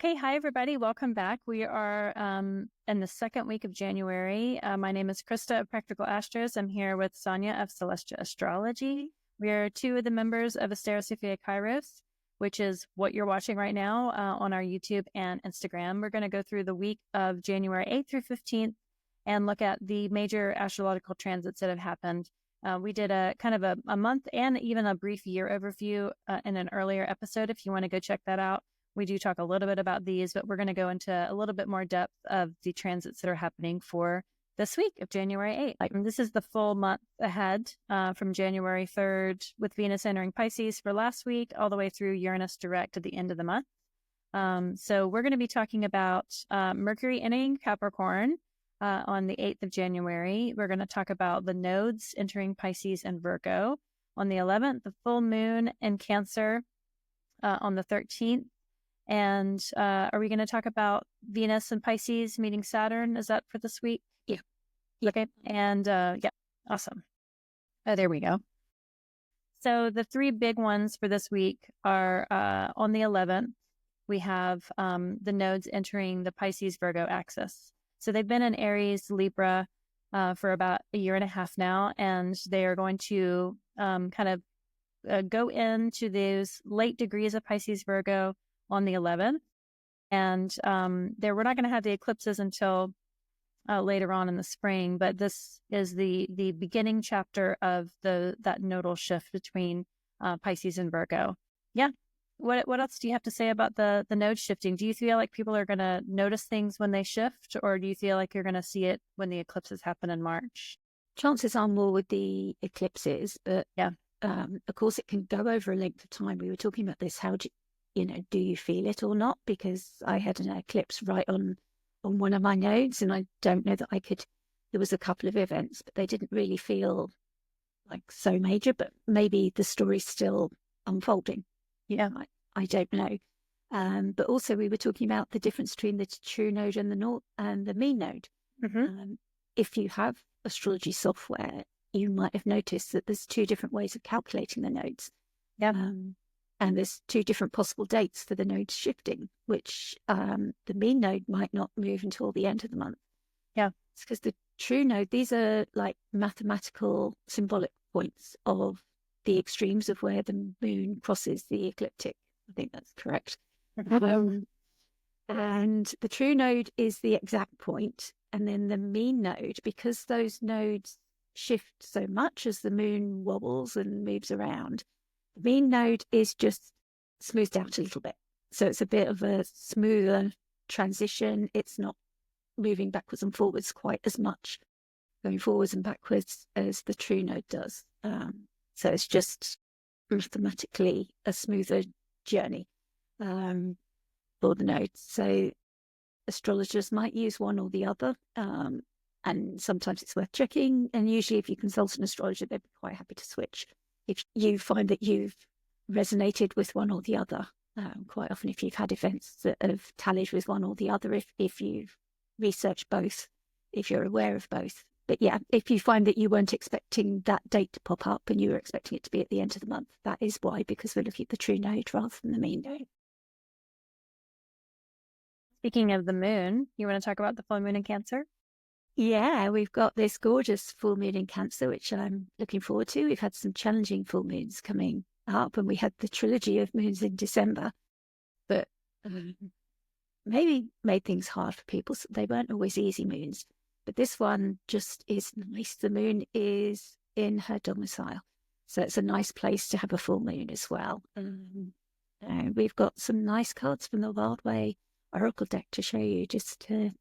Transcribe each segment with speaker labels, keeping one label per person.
Speaker 1: Okay, hi everybody. Welcome back. We are in the second week of January. My name is Christa of Practical Astros. I'm here with Sonia of Celestial Astrology. We are two of the members of Astera Sophia Kairos, which is what you're watching right now on our YouTube and Instagram. We're going to go through the week of January 8th through 15th and look at the major astrological transits that have happened. We did a kind of a month and even a brief year overview in an earlier episode. If you want to go check that out. We do talk a little bit about these, but we're going to go into a little bit more depth of the transits that are happening for this week of January 8th. This is the full month ahead from January 3rd with Venus entering Pisces for last week, all the way through Uranus direct at the end of the month. So we're going to be talking about Mercury entering Capricorn on the 8th of January. We're going to talk about the nodes entering Pisces and Virgo. On the 11th, the full moon in Cancer on the 13th. And are we going to talk about Venus and Pisces meeting Saturn? Is that for this week?
Speaker 2: Yeah.
Speaker 1: Okay. And yeah, awesome. Oh, there we go. So the three big ones for this week are on the 11th, we have the nodes entering the Pisces Virgo axis. So they've been in Aries, Libra for about a year and a half now, and they are going to kind of go into those late degrees of Pisces Virgo on the 11th, and we're not going to have the eclipses until later on in the spring, but this is the beginning chapter of that nodal shift between Pisces and Virgo. Yeah. What else do you have to say about the node shifting? Do you feel like people are going to notice things when they shift, or do you feel like you're going to see it when the eclipses happen in March?
Speaker 2: Chances are more with the eclipses, but
Speaker 1: yeah,
Speaker 2: of course it can go over a length of time. We were talking about this. How do you feel it or not? Because I had an eclipse right on one of my nodes, and I don't know that I could. There was a couple of events, but they didn't really feel like so major. But maybe the story's still unfolding.
Speaker 1: Yeah,
Speaker 2: I don't know. But also we were talking about the difference between the true node and the mean node.
Speaker 1: Mm-hmm.
Speaker 2: If you have astrology software, you might have noticed that there's two different ways of calculating the nodes.
Speaker 1: Yeah.
Speaker 2: And there's two different possible dates for the nodes shifting, which the mean node might not move until the end of the month.
Speaker 1: Yeah.
Speaker 2: It's because the true node, these are like mathematical symbolic points of the extremes of where the moon crosses the ecliptic. I think that's correct. And the true node is the exact point. And then the mean node, because those nodes shift so much as the moon wobbles and moves around, the mean node is just smoothed out a little bit. So it's a bit of a smoother transition. It's not moving backwards and forwards quite as much, going forwards and backwards as the true node does. So it's just mathematically a smoother journey for the nodes. So astrologers might use one or the other, and sometimes it's worth checking. And usually if you consult an astrologer, they'd be quite happy to switch if you find that you've resonated with one or the other. Quite often if you've had events that have tallied with one or the other, if you've researched both, if you're aware of both. But yeah, if you find that you weren't expecting that date to pop up and you were expecting it to be at the end of the month, that is why, because we're looking at the true node rather than the mean node.
Speaker 1: Speaking of the moon, you want to talk about the full moon in Cancer?
Speaker 2: Yeah, we've got this gorgeous full moon in Cancer, which I'm looking forward to. We've had some challenging full moons coming up, and we had the trilogy of moons in December, but maybe made things hard for people. So they weren't always easy moons, but this one just is nice. The moon is in her domicile, so it's a nice place to have a full moon as well. We've got some nice cards from the Wild Way Oracle deck to show you, just to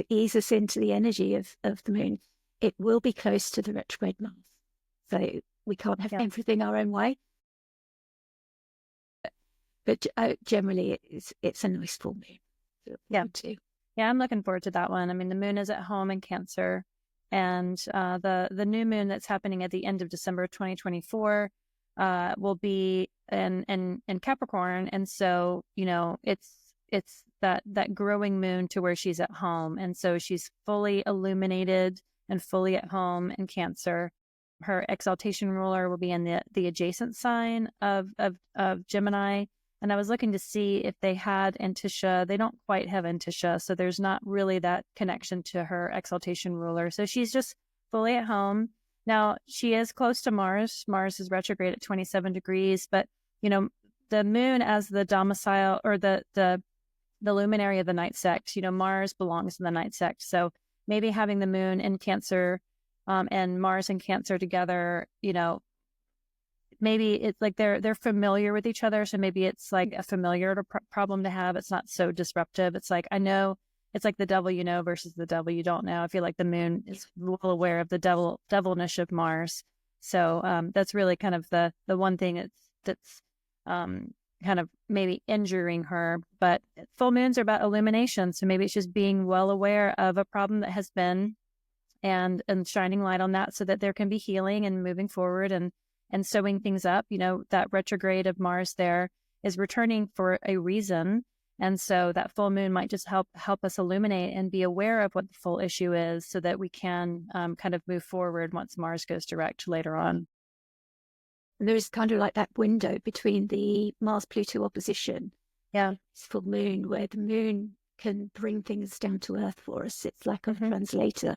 Speaker 2: ease us into the energy of the moon. It will be close to the retrograde Mars, so we can't have everything our own way. But generally, it's a nice full moon.
Speaker 1: Yeah, I'm looking forward to that one. I mean, the moon is at home in Cancer, and the new moon that's happening at the end of December 2024 will be in Capricorn, and so it's that growing moon to where she's at home, and so she's fully illuminated and fully at home in Cancer. Her exaltation ruler will be in the adjacent sign of Gemini. And I was looking to see if they had Antisha. They don't quite have Antisha, so there's not really that connection to her exaltation ruler. So she's just fully at home. Now, she is close to Mars. Mars is retrograde at 27 degrees, but, the moon as the domicile or the luminary of the night sect, Mars belongs in the night sect. So maybe having the moon in Cancer and Mars in Cancer together, maybe it's like they're familiar with each other. So maybe it's like a familiar problem to have. It's not so disruptive. It's like, I know it's like the devil you know versus the devil you don't know. I feel like the moon is well aware of the devilness of Mars. So that's really kind of the one thing that's kind of maybe injuring her. But full moons are about illumination. So maybe it's just being well aware of a problem that has been and shining light on that so that there can be healing and moving forward and sewing things up. That retrograde of Mars there is returning for a reason. And so that full moon might just help us illuminate and be aware of what the full issue is so that we can kind of move forward once Mars goes direct later on.
Speaker 2: And there is kind of like that window between the Mars-Pluto opposition.
Speaker 1: Yeah.
Speaker 2: It's full moon where the moon can bring things down to earth for us. It's like a translator.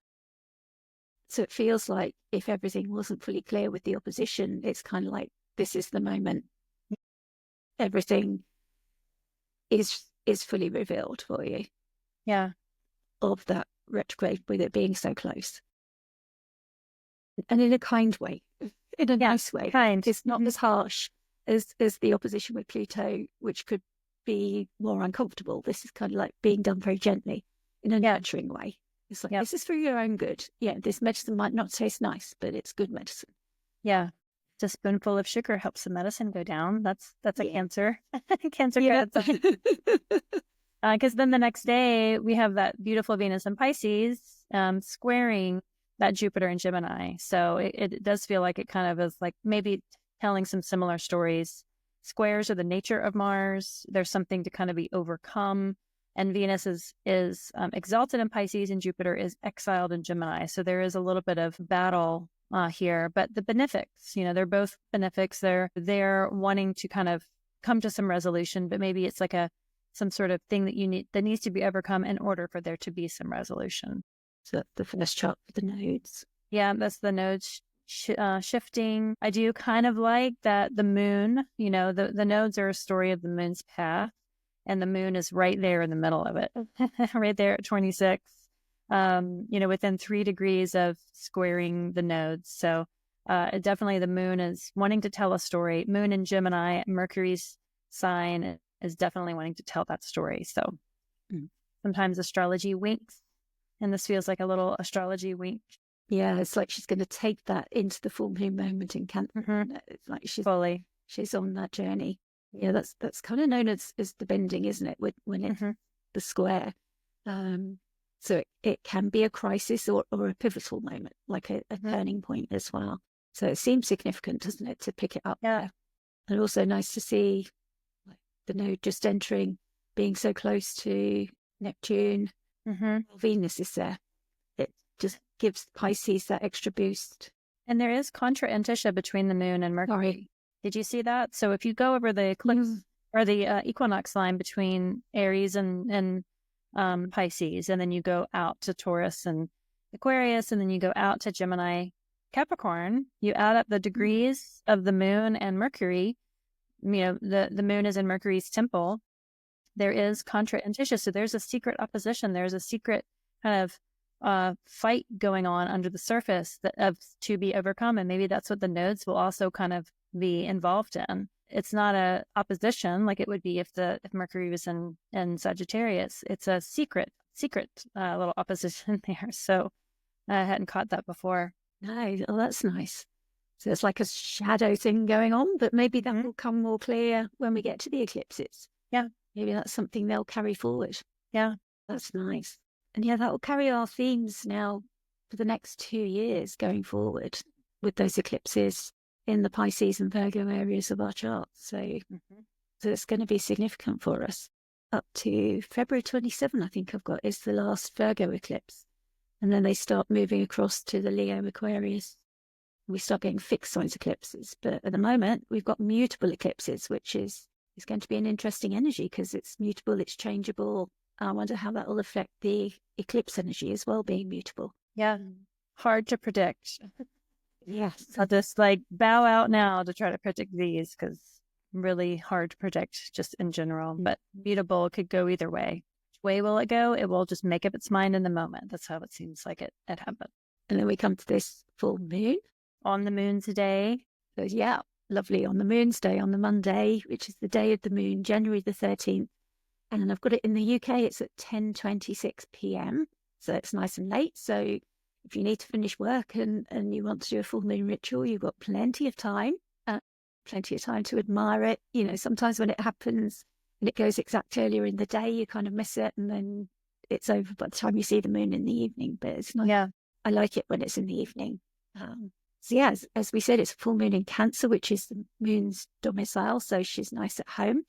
Speaker 2: So it feels like if everything wasn't fully clear with the opposition, it's kind of like, this is the moment. Everything is fully revealed for you.
Speaker 1: Yeah.
Speaker 2: Of that retrograde with it being so close. And in a kind way, in a nice way.
Speaker 1: Kind.
Speaker 2: It's not as harsh as the opposition with Pluto, which could be more uncomfortable. This is kind of like being done very gently in a nurturing way. It's like, this is for your own good. Yeah, this medicine might not taste nice, but it's good medicine.
Speaker 1: Yeah. Just a spoonful of sugar helps the medicine go down. That's a Cancer. Cancer because then the next day we have that beautiful Venus in Pisces squaring that Jupiter in Gemini. So it does feel like it kind of is like maybe telling some similar stories. Squares are the nature of Mars. There's something to kind of be overcome. And Venus is exalted in Pisces and Jupiter is exiled in Gemini. So there is a little bit of battle here. But the benefics, they're both benefics. They're wanting to kind of come to some resolution, but maybe it's like some sort of thing that needs to be overcome in order for there to be some resolution.
Speaker 2: So the first chart for the nodes.
Speaker 1: Yeah, that's the nodes shifting. I do kind of like that the moon, the nodes are a story of the moon's path. And the moon is right there in the middle of it, right there at 26, within 3 degrees of squaring the nodes. So definitely the moon is wanting to tell a story. Moon in Gemini, Mercury's sign is definitely wanting to tell that story. So sometimes astrology winks, and this feels like a little astrology wink.
Speaker 2: Yeah, it's like she's going to take that into the full moon moment in Cancer. It's like she's on that journey. Yeah, that's kind of known as the bending, isn't it? When it's the square. So it can be a crisis or a pivotal moment, like a turning point as well. So it seems significant, doesn't it, to pick it up there. And also nice to see the node just entering, being so close to Neptune. Venus is there. It just gives Pisces that extra boost.
Speaker 1: And there is contra Antisha between the moon and Mercury. Did you see that? So if you go over the eclipse or the equinox line between Aries and Pisces, and then you go out to Taurus and Aquarius, and then you go out to Gemini, Capricorn, you add up the degrees of the moon and Mercury. The moon is in Mercury's temple. There is contra Antisha. So there's a secret opposition. There's a secret kind of fight going on under the surface to be overcome. And maybe that's what the nodes will also kind of be involved in. It's not a opposition like it would be if Mercury was in Sagittarius. It's a secret little opposition there. So I hadn't caught that before.
Speaker 2: No, oh, that's nice. So it's like a shadow thing going on, but maybe that will come more clear when we get to the eclipses.
Speaker 1: Yeah.
Speaker 2: Maybe that's something they'll carry forward.
Speaker 1: Yeah.
Speaker 2: That's nice. And yeah, that will carry our themes now for the next 2 years going forward with those eclipses in the Pisces and Virgo areas of our charts. So it's going to be significant for us. Up to February 27, I think I've got, is the last Virgo eclipse. And then they start moving across to the Leo Aquarius. We start getting fixed signs eclipses. But at the moment, we've got mutable eclipses, which is is going to be an interesting energy because it's mutable, it's changeable. I wonder how that will affect the eclipse energy as well, being mutable.
Speaker 1: Yeah. Hard to predict.
Speaker 2: Yes.
Speaker 1: I'll just like bow out now to try to predict these because really hard to predict just in general. But mutable could go either way. Which way will it go? It will just make up its mind in the moment. That's how it seems like it happened.
Speaker 2: And then we come to this full moon.
Speaker 1: On the moon's day.
Speaker 2: So yeah, lovely. On the moon's day, on the Monday, which is the day of the moon, January the 13th. And I've got it in the UK, it's at 10:26 p.m. So it's nice and late. So if you need to finish work and you want to do a full moon ritual, you've got plenty of time to admire it. You know, sometimes when it happens and it goes exact earlier in the day, you kind of miss it and then it's over by the time you see the moon in the evening. But it's nice.
Speaker 1: Yeah.
Speaker 2: I like it when it's in the evening. So yeah, as we said, it's a full moon in Cancer, which is the moon's domicile. So she's nice at home.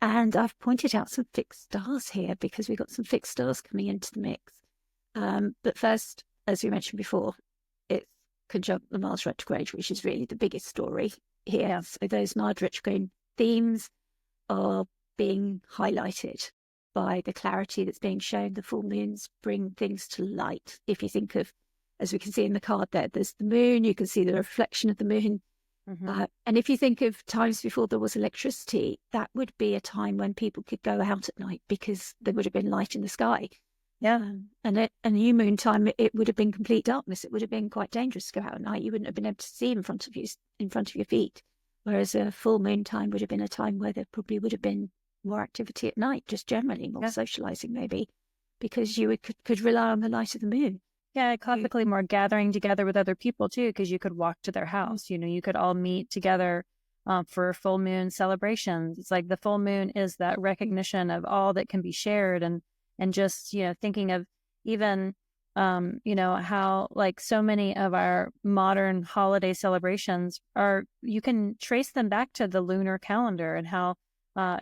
Speaker 2: And I've pointed out some fixed stars here because we've got some fixed stars coming into the mix. But first, as we mentioned before, it's conjunct the Mars retrograde, which is really the biggest story here. Yeah. So those Mars retrograde themes are being highlighted by the clarity that's being shown. The full moons bring things to light. If you think of, as we can see in the card there's the moon, you can see the reflection of the moon. Mm-hmm. And if you think of times before there was electricity, that would be a time when people could go out at night because there would have been light in the sky.
Speaker 1: Yeah.
Speaker 2: And new moon time, it would have been complete darkness. It would have been quite dangerous to go out at night. You wouldn't have been able to see in front of your feet. Whereas a full moon time would have been a time where there probably would have been more activity at night, just generally more socializing maybe, because you could rely on the light of the moon.
Speaker 1: Yeah, classically more gathering together with other people too, because you could walk to their house. You know, you could all meet together for full moon celebrations. It's like the full moon is that recognition of all that can be shared, and just, you know, thinking of even you know, how like so many of our modern holiday celebrations you can trace them back to the lunar calendar, and how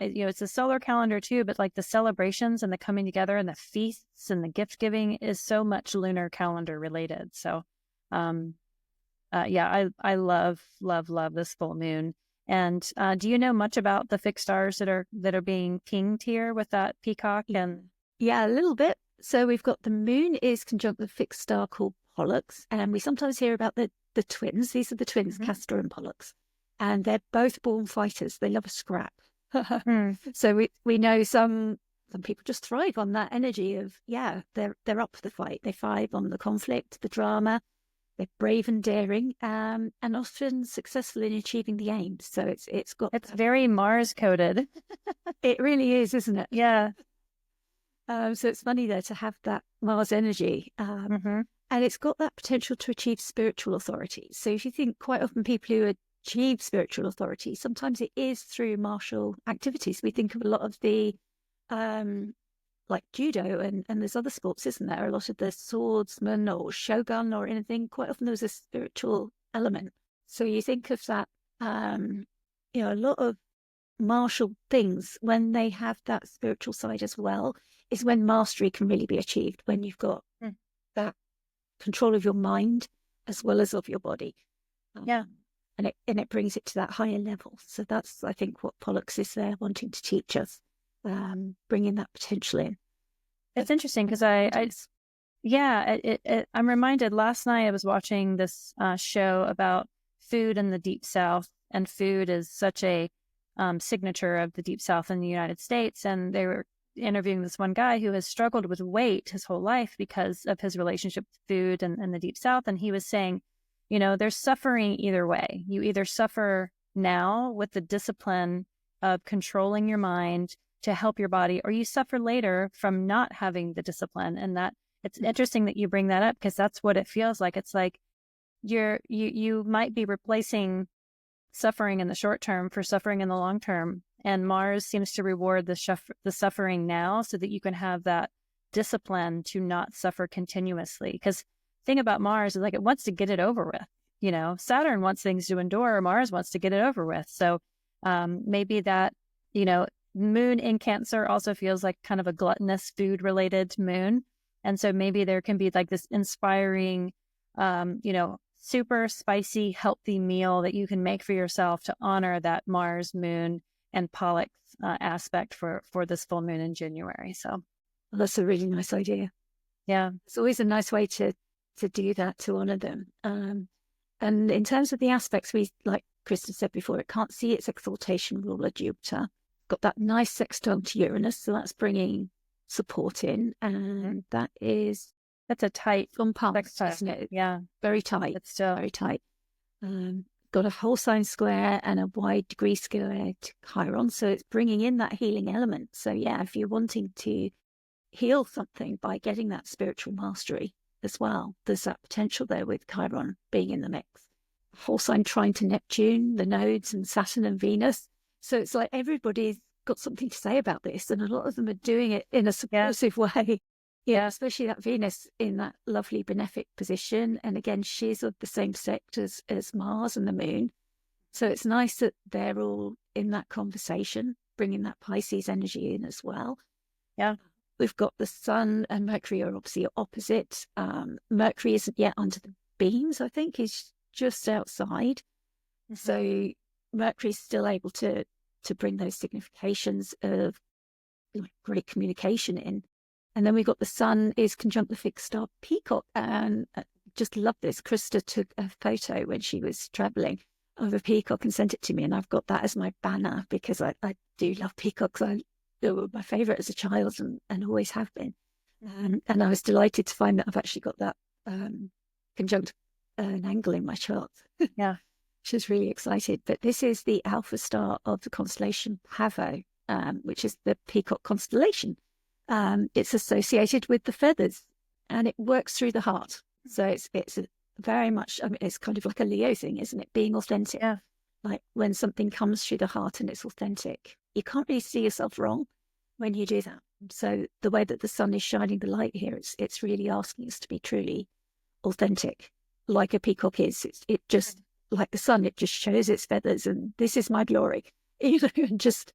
Speaker 1: you know, it's a solar calendar too, but like the celebrations and the coming together and the feasts and the gift giving is so much lunar calendar related. So, yeah, I love this full moon. And do you know much about the fixed stars that are being pinged here with that peacock? And
Speaker 2: yeah, a little bit. So we've got the moon is conjunct with a fixed star called Pollux, and we sometimes hear about the twins. These are the twins, Castor and Pollux, and they're both born fighters. They love a scrap. So we know some people just thrive on that energy of, they're up for the fight. They thrive on the conflict, the drama. They're brave and daring, and often successful in achieving the aims. So it's
Speaker 1: very Mars coded.
Speaker 2: It really is, isn't it?
Speaker 1: Yeah.
Speaker 2: So it's funny there to have that Mars energy, and it's got that potential to achieve spiritual authority. So if you think, quite often people who achieve spiritual authority, sometimes it is through martial activities. We think of a lot of the like judo and there's other sports, isn't there? A lot of the swordsman or shogun or anything, quite often there's a spiritual element. So you think of that, you know, a lot of martial things, when they have that spiritual side as well, is when mastery can really be achieved, when you've got that control of your mind as well as of your body. And it brings it to that higher level. So that's, I think, what Pollux is there wanting to teach us, bringing that potential in.
Speaker 1: It's interesting because I'm reminded last night I was watching this show about food in the Deep South, and food is such a signature of the Deep South in the United States. And they were interviewing this one guy who has struggled with weight his whole life because of his relationship with food and the Deep South. And he was saying, you know, there's suffering either way. You either suffer now with the discipline of controlling your mind to help your body, or you suffer later from not having the discipline. And that it's interesting that you bring that up, because that's what it feels like. It's like you might be replacing suffering in the short term for suffering in the long term. And Mars seems to reward the suffering now so that you can have that discipline to not suffer continuously. Because thing about Mars is like it wants to get it over with. You know, Saturn wants things to endure, Mars wants to get it over with. So maybe that, you know, moon in Cancer also feels like kind of a gluttonous food related moon. And so maybe there can be like this inspiring, you know, super spicy, healthy meal that you can make for yourself to honor that Mars moon and Pollux aspect for this full moon in January. So
Speaker 2: Well, that's a really nice idea.
Speaker 1: yeah,
Speaker 2: It's always a nice way to do that, to honor them. And in terms of the aspects, we, like Kristen said before, it can't see its exaltation ruler Jupiter. Got that nice sextile to Uranus, so that's bringing support in, and
Speaker 1: that's a tight
Speaker 2: compound,
Speaker 1: sextile,
Speaker 2: isn't it?
Speaker 1: Yeah,
Speaker 2: Very tight.
Speaker 1: it's still
Speaker 2: very tight. Got a whole sign square and a wide degree square to Chiron, so it's bringing in that healing element. So yeah, if you're wanting to heal something by getting that spiritual mastery as well, there's that potential there with Chiron being in the mix. Whole sign trine to Neptune, the nodes, and Saturn and Venus. So it's like everybody's got something to say about this, and a lot of them are doing it in a subversive way. Yeah, especially that Venus in that lovely benefic position. And again, she's of the same sect as Mars and the moon. So it's nice that they're all in that conversation, bringing that Pisces energy in as well.
Speaker 1: Yeah.
Speaker 2: We've got the Sun and Mercury are obviously opposite. Mercury isn't yet under the beams, I think. He's just outside. Mm-hmm. So Mercury's still able to bring those significations of like great communication in. And then we got the Sun is conjunct the fixed star Peacock. And just love this. Christa took a photo when she was traveling of a peacock and sent it to me. And I've got that as my banner because I do love peacocks. They were my favourite as a child and always have been. And I was delighted to find that I've actually got that conjunct an angle in my chart.
Speaker 1: Yeah.
Speaker 2: She was really excited. But this is the alpha star of the constellation Pavo, which is the peacock constellation. It's associated with the feathers and it works through the heart. So it's very much, I mean, it's kind of like a Leo thing, isn't it? Being authentic.
Speaker 1: Yeah.
Speaker 2: Like when something comes through the heart and it's authentic, you can't really see yourself wrong when you do that. So the way that the Sun is shining the light here, it's really asking us to be truly authentic, like a peacock is. It just, like the Sun, it just shows its feathers and this is my glory, and just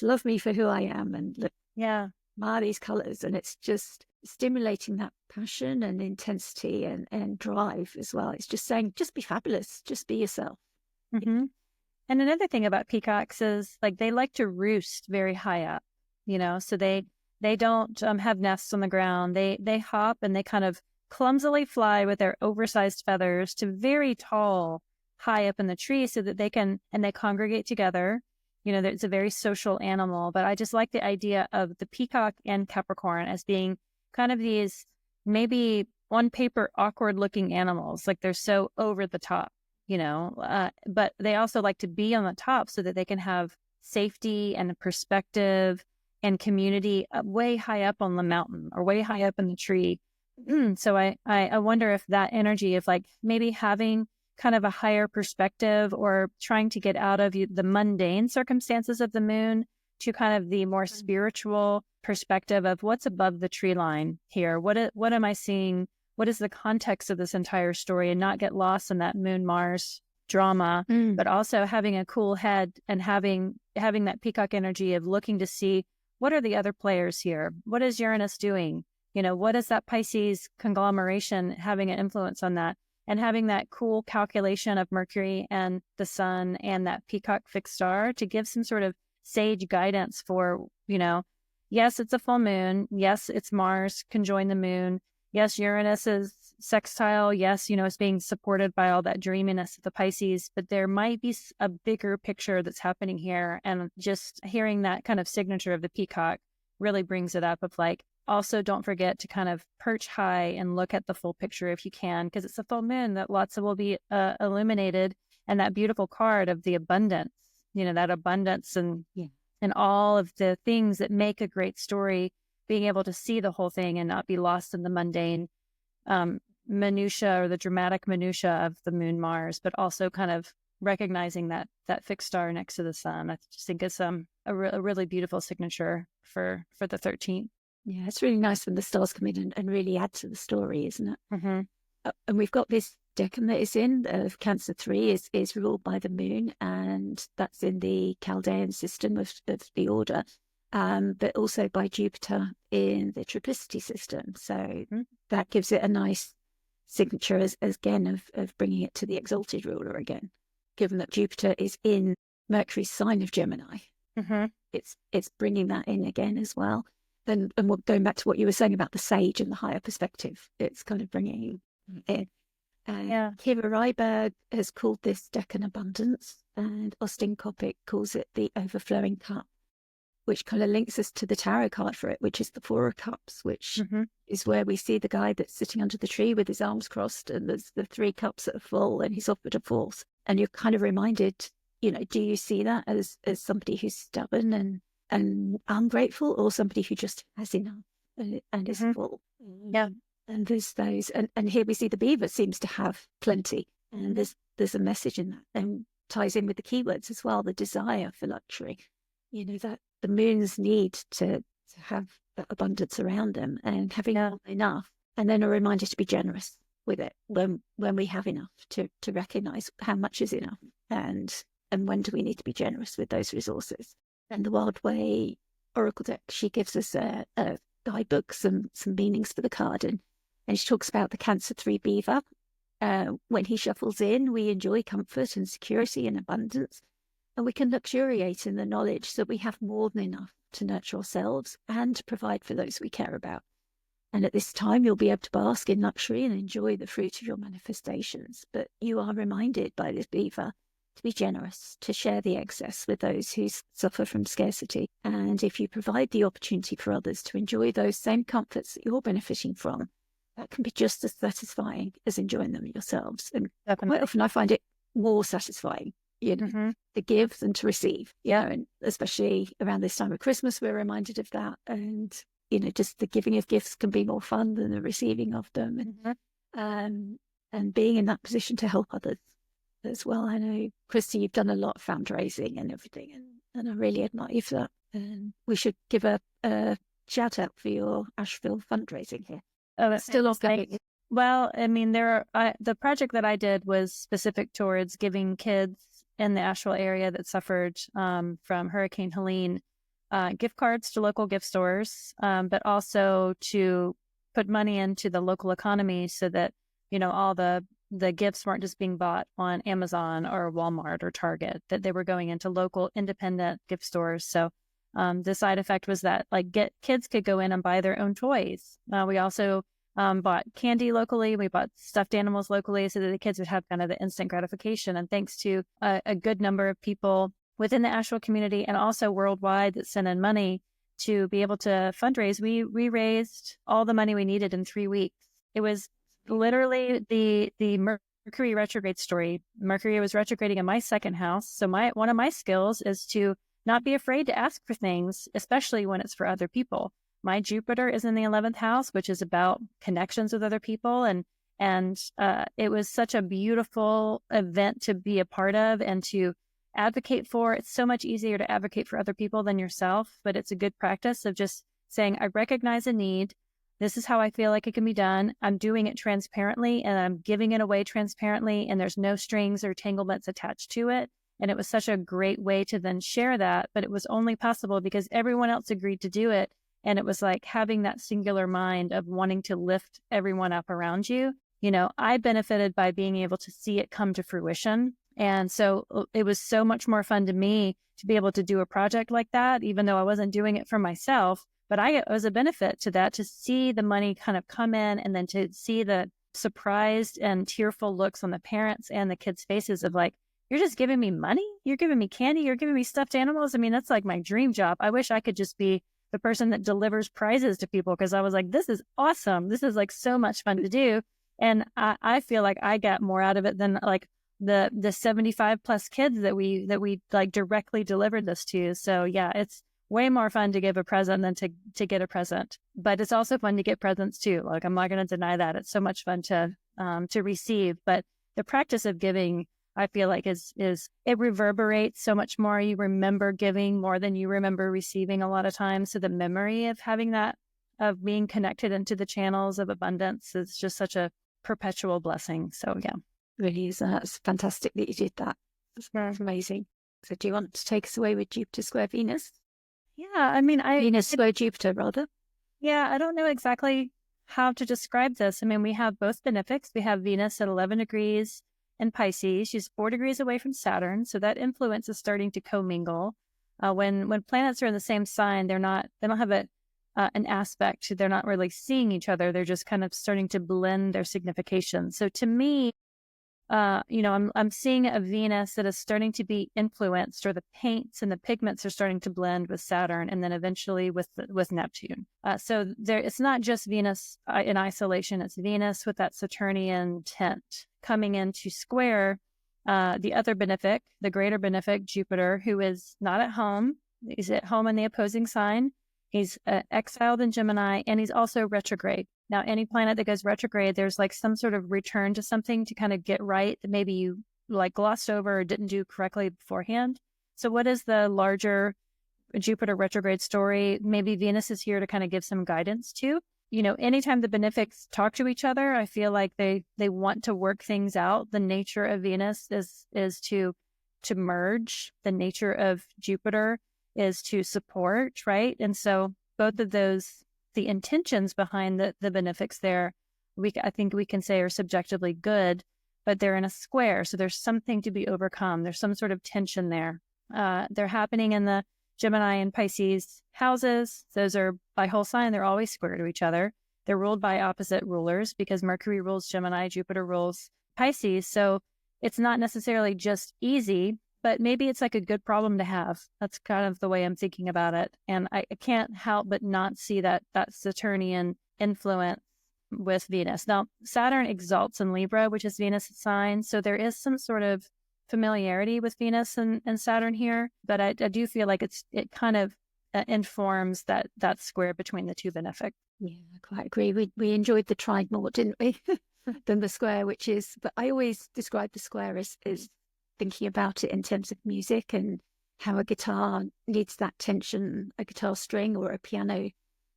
Speaker 2: love me for who I am and look, admire these colours. And it's just stimulating that passion and intensity and drive as well. It's just saying, just be fabulous, just be yourself.
Speaker 1: Mm-hmm. And another thing about peacocks is like they like to roost very high up, so they don't have nests on the ground. They hop and they kind of clumsily fly with their oversized feathers to very tall, high up in the tree so that they congregate together. It's a very social animal, but I just like the idea of the peacock and Capricorn as being kind of these maybe on paper awkward looking animals. Like they're so over the top, but they also like to be on the top so that they can have safety and perspective and community way high up on the mountain or way high up in the tree. So I wonder if that energy of like maybe having kind of a higher perspective or trying to get out of the mundane circumstances of the moon to kind of the more spiritual perspective of what's above the tree line here. What am I seeing? What is the context of this entire story, and not get lost in that Moon Mars drama, but also having a cool head and having that peacock energy of looking to see what are the other players here? What is Uranus doing? What is that Pisces conglomeration having an influence on that? And having that cool calculation of Mercury and the Sun and that peacock fixed star to give some sort of sage guidance for, yes, it's a full moon. Yes, it's Mars conjoined the moon. Yes, Uranus is sextile. Yes, it's being supported by all that dreaminess of the Pisces, but there might be a bigger picture that's happening here. And just hearing that kind of signature of the peacock really brings it up of like, also don't forget to kind of perch high and look at the full picture if you can, because it's a full moon that lots of will be illuminated. And that beautiful card of the abundance, that abundance and all of the things that make a great story, being able to see the whole thing and not be lost in the mundane minutia or the dramatic minutia of the moon Mars, but also kind of recognizing that fixed star next to the Sun. I just think it's a really beautiful signature for the 13th.
Speaker 2: Yeah, it's really nice when the stars come in and really add to the story, isn't it?
Speaker 1: Mm-hmm.
Speaker 2: And we've got this decan that is in Cancer 3 is ruled by the moon, and that's in the Chaldean system of the order, but also by Jupiter in the triplicity system. So that gives it a nice signature as again of bringing it to the exalted ruler again, given that Jupiter is in Mercury's sign of Gemini.
Speaker 1: Mm-hmm.
Speaker 2: It's bringing that in again as well. And we're going back to what you were saying about the sage and the higher perspective. It's kind of bringing in. Kira Ryberg has called this deck an abundance, and Austin Coppock calls it the overflowing cup, which kind of links us to the tarot card for it, which is the Four of Cups, which is where we see the guy that's sitting under the tree with his arms crossed, and there's the 3 cups that are full, and he's offered a 4th. And you're kind of reminded, do you see that as somebody who's stubborn and ungrateful, or somebody who just has enough and is full?
Speaker 1: Yeah.
Speaker 2: And there's those, and here we see the beaver seems to have plenty, and there's a message in that, and ties in with the keywords as well, the desire for luxury, that the moons need to have that abundance around them, and having enough, and then a reminder to be generous with it when we have enough, to recognize how much is enough, and when do we need to be generous with those resources. And the Wild Way Oracle deck, she gives us a guidebook, some meanings for the card, and she talks about the Cancer 3 beaver. When he shuffles in, we enjoy comfort and security and abundance, and we can luxuriate in the knowledge that we have more than enough to nurture ourselves and to provide for those we care about. And at this time, you'll be able to bask in luxury and enjoy the fruit of your manifestations. But you are reminded by this beaver to be generous, to share the excess with those who suffer from scarcity. And if you provide the opportunity for others to enjoy those same comforts that you're benefiting from, that can be just as satisfying as enjoying them yourselves. And quite often I find it more satisfying, to give than to receive. And especially around this time of Christmas, we're reminded of that. And, just the giving of gifts can be more fun than the receiving of them. And being in that position to help others as well. I know, Christa, you've done a lot of fundraising and everything, and I really admire you for that. And we should give a shout out for your Asheville fundraising here.
Speaker 1: Oh, it's still ongoing. Well, I mean, the project that I did was specific towards giving kids in the Asheville area that suffered from Hurricane Helene gift cards to local gift stores, but also to put money into the local economy so that, all the gifts weren't just being bought on Amazon or Walmart or Target, that they were going into local independent gift stores. So the side effect was that kids could go in and buy their own toys. We also bought candy locally. We bought stuffed animals locally so that the kids would have kind of the instant gratification. And thanks to a good number of people within the Asheville community and also worldwide that sent in money to be able to fundraise, we raised all the money we needed in 3 weeks. It was literally the Mercury retrograde story. Mercury was retrograding in my second house. So one of my skills is to not be afraid to ask for things, especially when it's for other people. My Jupiter is in the 11th house, which is about connections with other people. And it was such a beautiful event to be a part of and to advocate for. It's so much easier to advocate for other people than yourself, but it's a good practice of just saying, I recognize a need. This is how I feel like it can be done. I'm doing it transparently and I'm giving it away transparently, and there's no strings or entanglements attached to it. And it was such a great way to then share that, but it was only possible because everyone else agreed to do it. And it was like having that singular mind of wanting to lift everyone up around you. I benefited by being able to see it come to fruition. And so it was so much more fun to me to be able to do a project like that, even though I wasn't doing it for myself. But it was a benefit to that, to see the money kind of come in and then to see the surprised and tearful looks on the parents and the kids' faces of like, you're just giving me money? You're giving me candy? You're giving me stuffed animals? I mean, that's like my dream job. I wish I could just be the person that delivers prizes to people, because I was like, this is awesome. This is like so much fun to do. And I feel like I got more out of it than like the 75 plus kids that we like directly delivered this to. So yeah, it's way more fun to give a present than to get a present, but it's also fun to get presents too. Like, I'm not going to deny that. It's so much fun to receive, but the practice of giving, I feel like is it reverberates so much more. You remember giving more than you remember receiving a lot of times. So the memory of having that, of being connected into the channels of abundance, is just such a perpetual blessing. So yeah.
Speaker 2: Really is. It's fantastic that you did that. That's amazing. So do you want to take us away with Jupiter square Venus?
Speaker 1: Yeah, I mean,
Speaker 2: Venus square Jupiter, rather.
Speaker 1: Yeah, I don't know exactly how to describe this. I mean, we have both benefics. We have Venus at 11 degrees in Pisces. She's 4 degrees away from Saturn, so that influence is starting to commingle. When planets are in the same sign, they don't have an aspect. They're not really seeing each other. They're just kind of starting to blend their signification. So to me, I'm seeing a Venus that is starting to be influenced, or the paints and the pigments are starting to blend with Saturn, and then eventually with Neptune. So it's not just Venus in isolation. It's Venus with that Saturnian tint coming into square the other benefic, the greater benefic, Jupiter, who is not at home. He's at home in the opposing sign. He's exiled in Gemini, and he's also retrograde. Now, any planet that goes retrograde, there's like some sort of return to something to kind of get right that maybe you like glossed over or didn't do correctly beforehand. So what is the larger Jupiter retrograde story? Maybe Venus is here to kind of give some guidance to. Anytime the benefics talk to each other, I feel like they want to work things out. The nature of Venus is to merge. The nature of Jupiter is to support, right? And so both of those, the intentions behind the benefics there, I think we can say are subjectively good, but they're in a square. So there's something to be overcome. There's some sort of tension there. They're happening in the Gemini and Pisces houses. Those are by whole sign. They're always square to each other. They're ruled by opposite rulers because Mercury rules Gemini, Jupiter rules Pisces. So it's not necessarily just easy, but maybe it's like a good problem to have. That's kind of the way I'm thinking about it. And I can't help but not see that Saturnian influence with Venus. Now, Saturn exalts in Libra, which is Venus' sign. So there is some sort of familiarity with Venus and Saturn here. But I do feel like it kind of informs that square between the two benefic.
Speaker 2: Yeah, I quite agree. We enjoyed the trine more, didn't we, than the square, but I always describe the square as thinking about it in terms of music and how a guitar needs that tension, a guitar string or a piano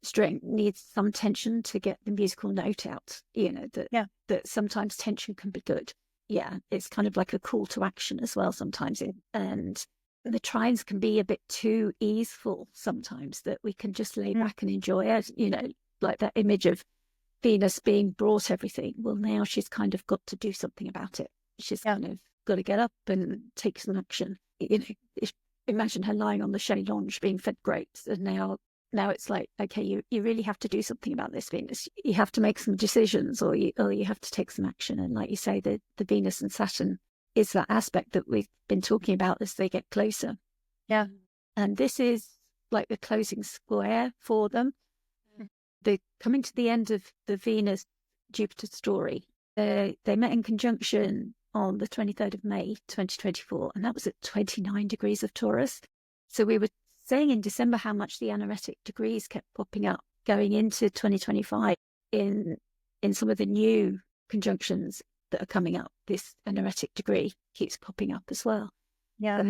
Speaker 2: string needs some tension to get the musical note out, that sometimes tension can be good. Yeah, it's kind of like a call to action as well sometimes. And the trines can be a bit too easeful sometimes, that we can just lay back and enjoy it, like that image of Venus being brought everything. Well, now she's kind of got to do something about it. She's kind of got to get up and take some action. Imagine her lying on the chaise lounge being fed grapes, and now it's like, okay, you really have to do something about this, Venus. You have to make some decisions, or you have to take some action. And like you say, the Venus and Saturn is that aspect that we've been talking about as they get closer.
Speaker 1: Yeah.
Speaker 2: And this is like the closing square for them. They're coming to the end of the Venus-Jupiter story. They met in conjunction on the 23rd of May, 2024, and that was at 29 degrees of Taurus. So we were saying in December how much the anaretic degrees kept popping up going into 2025 in some of the new conjunctions that are coming up. This anaretic degree keeps popping up as well.
Speaker 1: Yeah.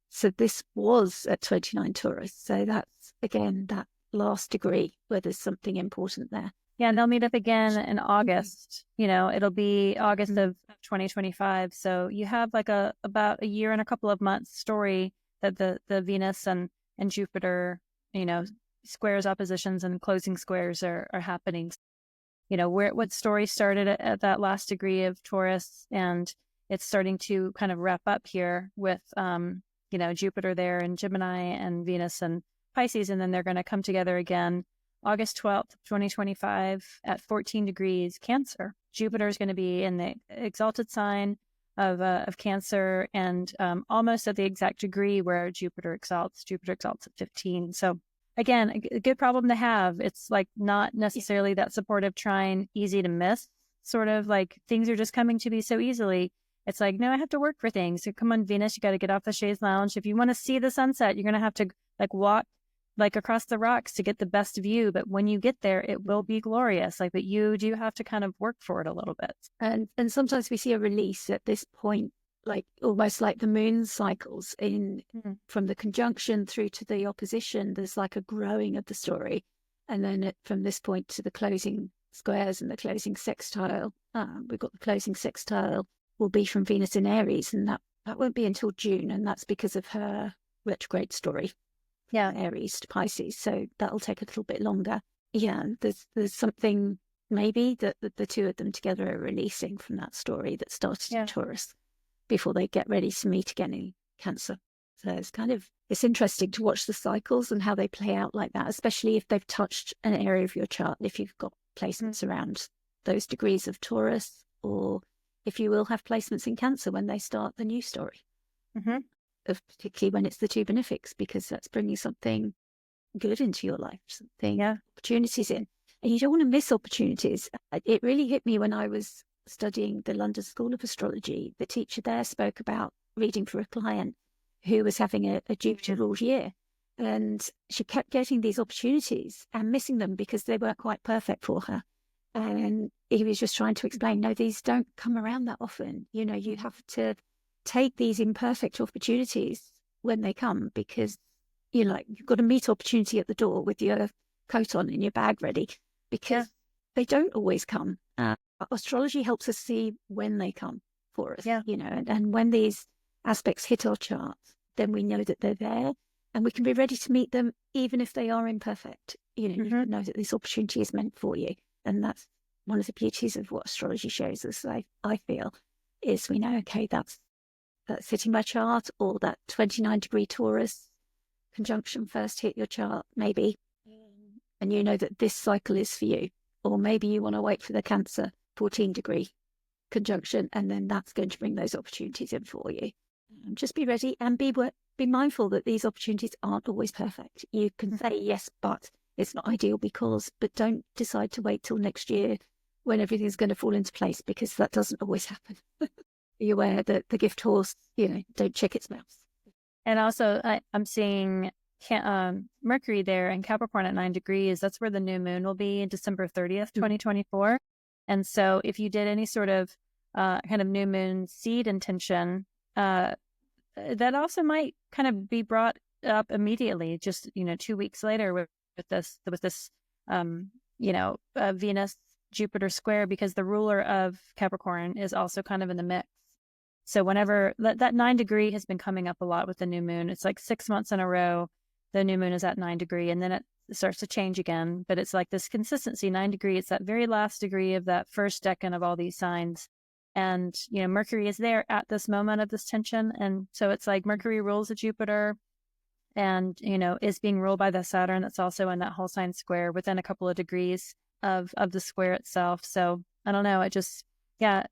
Speaker 2: So this was at 29 Taurus. So that's, again, that last degree where there's something important there.
Speaker 1: Yeah, and they'll meet up again in August. It'll be August of 2025. So you have like about a year and a couple of months story that the Venus and Jupiter, squares, oppositions, and closing squares are happening. What story started at that last degree of Taurus, and it's starting to kind of wrap up here with, Jupiter there in Gemini and Venus and Pisces, and then they're going to come together again August 12th, 2025 at 14 degrees Cancer. Jupiter is going to be in the exalted sign of Cancer, and almost at the exact degree where Jupiter exalts. Jupiter exalts at 15. So again, a good problem to have. It's like not necessarily that supportive trine, easy to miss, sort of like things are just coming to me so easily. It's like, no, I have to work for things. So come on, Venus, you got to get off the chaise lounge. If you want to see the sunset, you're going to have to like walk like across the rocks to get the best view. But when you get there, it will be glorious. But you do have to kind of work for it a little bit.
Speaker 2: And sometimes we see a release at this point, like almost like the moon cycles from the conjunction through to the opposition. There's like a growing of the story. And then from this point to the closing squares and the closing sextile, we've got the closing sextile will be from Venus in Aries. And that won't be until June. And that's because of her retrograde story.
Speaker 1: Yeah,
Speaker 2: Aries to Pisces, so that'll take a little bit longer. Yeah, there's something maybe that the two of them together are releasing from that story that started in Taurus before they get ready to meet again in Cancer. So it's interesting to watch the cycles and how they play out like that, especially if they've touched an area of your chart, if you've got placements around those degrees of Taurus, or if you will have placements in Cancer when they start the new story, particularly when it's the two benefics, because that's bringing something good into your life, something opportunities in. And you don't want to miss opportunities. It really hit me when I was studying the London School of Astrology. The teacher there spoke about reading for a client who was having a Jupiter ruled year. And she kept getting these opportunities and missing them because they weren't quite perfect for her. And he was just trying to explain, no, these don't come around that often. You know, you have to take these imperfect opportunities when they come, because you've got to meet opportunity at the door with your coat on and your bag ready, because they don't always come. Astrology helps us see when they come for us, and when these aspects hit our charts, then we know that they're there and we can be ready to meet them, even if they are imperfect. You know that this opportunity is meant for you. And that's one of the beauties of what astrology shows us, I feel, is we know, okay, that's hitting my chart, or that 29-degree Taurus conjunction first hit your chart, maybe, and you know that this cycle is for you. Or maybe you want to wait for the Cancer 14-degree conjunction, and then that's going to bring those opportunities in for you. Just be ready and be mindful that these opportunities aren't always perfect. You can say yes, but it's not ideal but don't decide to wait till next year when everything's going to fall into place, because that doesn't always happen. Be aware that the gift horse, don't check its mouth.
Speaker 1: And also, I'm seeing Mercury there in Capricorn at 9 degrees. That's where the new moon will be, December 30th, 2024. And so if you did any sort of kind of new moon seed intention, that also might kind of be brought up immediately, just 2 weeks later with this Venus Jupiter square, because the ruler of Capricorn is also kind of in the mix. So whenever that 9 degree has been coming up a lot with the new moon, it's like 6 months in a row, the new moon is at 9 degree, and then it starts to change again. But it's like this consistency, 9 degree. It's that very last degree of that first decan of all these signs. And, Mercury is there at this moment of this tension. And so it's like Mercury rules the Jupiter and, is being ruled by the Saturn that's also in that whole sign square within a couple of degrees of the square itself. So I don't know.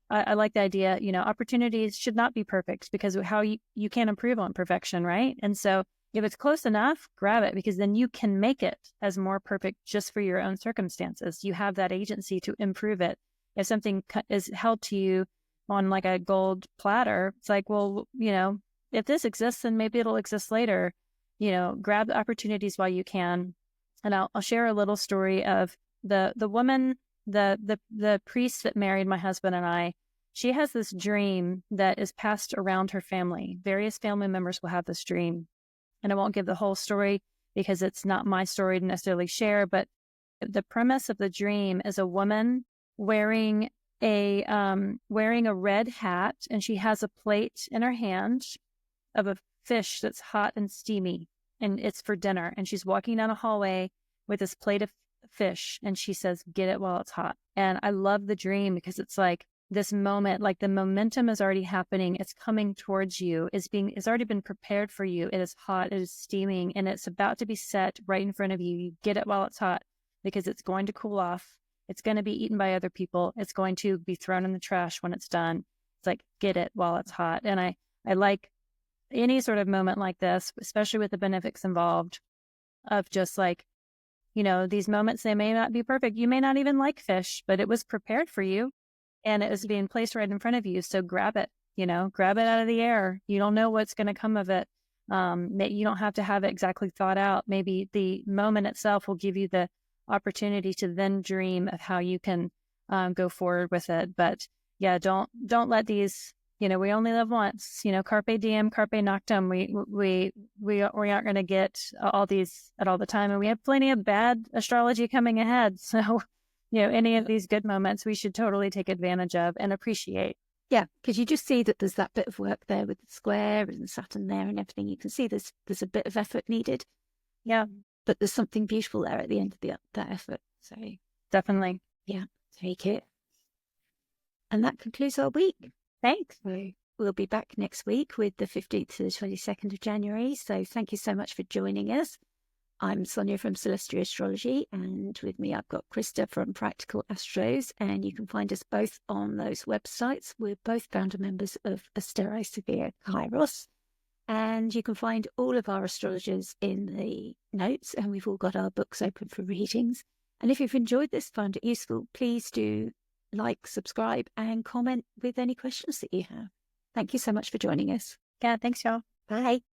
Speaker 1: I like the idea, opportunities should not be perfect, because how you can't improve on perfection, right? And so if it's close enough, grab it, because then you can make it as more perfect just for your own circumstances. You have that agency to improve it. If something is held to you on like a gold platter, it's like, well, if this exists, then maybe it'll exist later. Grab the opportunities while you can. And I'll share a little story of the woman, the priest that married my husband and I. She has this dream that is passed around her family. Various family members will have this dream. And I won't give the whole story because it's not my story to necessarily share, but the premise of the dream is a woman wearing a red hat, and she has a plate in her hand of a fish that's hot and steamy, and it's for dinner. And she's walking down a hallway with this plate of fish, and she says, "Get it while it's hot." And I love the dream because it's like this moment, like the momentum is already happening. It's coming towards you. It's already been prepared for you. It is hot. It is steaming, and it's about to be set right in front of you. You get it while it's hot, because it's going to cool off. It's going to be eaten by other people. It's going to be thrown in the trash when it's done. It's like, get it while it's hot. And I like any sort of moment like this, especially with the benefics involved, of just like, these moments, they may not be perfect. You may not even like fish, but it was prepared for you and it was being placed right in front of you. So grab it, grab it out of the air. You don't know what's going to come of it. You don't have to have it exactly thought out. Maybe the moment itself will give you the opportunity to then dream of how you can go forward with it. But yeah, don't let these, we only live once, carpe diem, carpe noctem. We aren't going to get all these at all the time. And we have plenty of bad astrology coming ahead. So, any of these good moments, we should totally take advantage of and appreciate.
Speaker 2: Yeah, because you just see that there's that bit of work there with the square and Saturn there and everything. You can see there's a bit of effort needed.
Speaker 1: Yeah.
Speaker 2: But there's something beautiful there at the end of that effort. So
Speaker 1: definitely.
Speaker 2: Yeah, take it. And that concludes our week.
Speaker 1: Thanks.
Speaker 2: we'll be back next week with the 15th to the 22nd of January. So thank you so much for joining us. I'm Sonia from Celestial Astrology, and with me I've got Christa from Practical Astros, and you can find us both on those websites. We're both founder members of Astero Severe Kairos, and you can find all of our astrologers in the notes, and we've all got our books open for readings. And if you've enjoyed this, found it useful, please do like, subscribe, and comment with any questions that you have. Thank you so much for joining us.
Speaker 1: Yeah, thanks, y'all.
Speaker 2: Bye.